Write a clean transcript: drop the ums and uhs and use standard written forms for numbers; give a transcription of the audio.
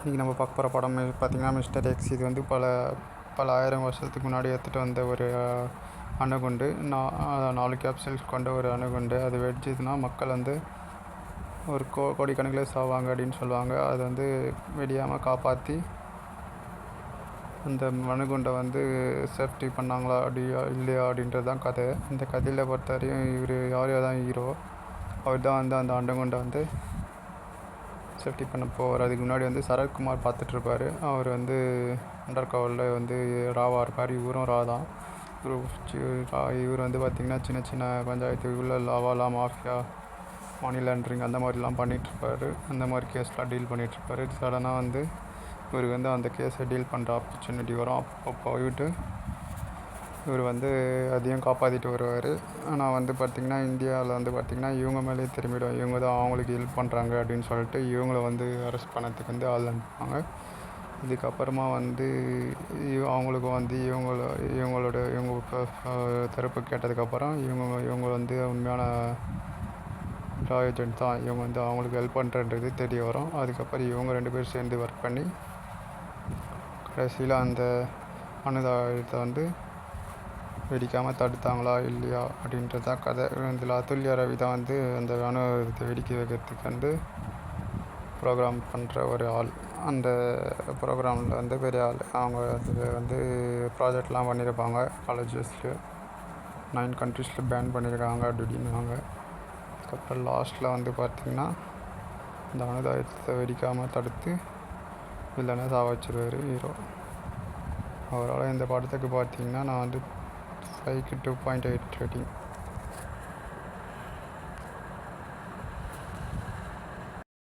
இன்றைக்கி நம்ம பார்க்க போகிற படம் பார்த்திங்கன்னா மிஸ்டர் எக்ஸ். இது வந்து பல ஆயிரம் வருஷத்துக்கு முன்னாடி எடுத்துகிட்டு வந்த ஒரு அணுகுண்டு. 4 கேப்சூல்ஸ் கொண்ட ஒரு அணுகுண்டு. அது வெடிச்சதுன்னா மக்கள் வந்து ஒரு கோடிக்கணக்கில் சாவாங்க அப்படின்னு சொல்லுவாங்க. அது வந்து வெடியாமல் காப்பாற்றி அந்த அணுகுண்டை வந்து சேஃப்டி பண்ணாங்களா இல்லையா அப்படின்றது தான் கதை. இந்த கதையில் பொறுத்தவரையும் யார் தான் ஹீரோ. அவர் தான் வந்து அந்த அணுகுண்டை வந்து சேஃப்டி பண்ண போவார். அதுக்கு முன்னாடி வந்து சரத்குமார் பார்த்துட்ருப்பார். அவர் வந்து அண்டர் கவரில் வந்து ராவாக இருப்பார். இவரும் ரா தான். இவர் வந்து பார்த்திங்கன்னா சின்ன சின்ன பஞ்சாயத்து உள்ள லாவாலாம் மாஃபியா மணி லாண்ட்ரிங் அந்த மாதிரிலாம் பண்ணிகிட்ருப்பார். அந்த மாதிரி கேஸ்லாம் டீல் பண்ணிகிட்ருப்பார். சடனாக வந்து இவருக்கு வந்து அந்த கேஸை டீல் பண்ணுற ஆப்பர்ச்சுனிட்டி வரும். அப்போ போயிட்டு இவர் வந்து அதையும் காப்பாற்றிட்டு வருவார். ஆனால் வந்து பார்த்திங்கன்னா இந்தியாவில் வந்து பார்த்திங்கன்னா இவங்க மேலே திரும்பிடும். இவங்க தான் அவங்களுக்கு ஹெல்ப் பண்ணுறாங்க அப்படின்னு சொல்லிட்டு இவங்கள வந்து அரெஸ்ட் பண்ணதுக்கு வந்து ஆள் அனுப்புவாங்க. இதுக்கப்புறமா வந்து அவங்களுக்கு வந்து இவங்க தரப்பு கேட்டதுக்கப்புறம் இவங்க வந்து உண்மையான ரா ஏஜென்ட் தான். இவங்க வந்து அவங்களுக்கு ஹெல்ப் பண்ணுறன்றது தெரிய வரும். அதுக்கப்புறம் இவங்க 2 பேரும் சேர்ந்து ஒர்க் பண்ணி கடைசியில் அந்த அணுதாயத்தை வந்து வெடிக்காமல் தடுத்தாங்களா இல்லையா அப்படின்றது தான் கதை. இதில் அதுல்யா ரவி தான் வந்து அந்த அணுத்தை வெடிக்க வைக்கிறதுக்கு வந்து ப்ரோக்ராம் பண்ணுற ஒரு ஆள். அந்த ப்ரோக்ராமில் வந்து பெரிய ஆள். அவங்க அதில் வந்து ப்ராஜெக்ட்லாம் பண்ணியிருப்பாங்க. காலேஜஸில் 9 கண்ட்ரீஸில் பேன் பண்ணியிருக்காங்க அப்படின்னுவாங்க. அதுக்கப்புறம் லாஸ்ட்டில் வந்து பார்த்திங்கன்னா இந்த அணுதாயத்தை வெடிக்காமல் தடுத்து இல்லைன்னா சாவச்சிருவார் ஹீரோ. அவரால் இந்த படத்துக்கு பார்த்திங்கன்னா நான் வந்து 5க்கு 2.8 ரேட்டிங்.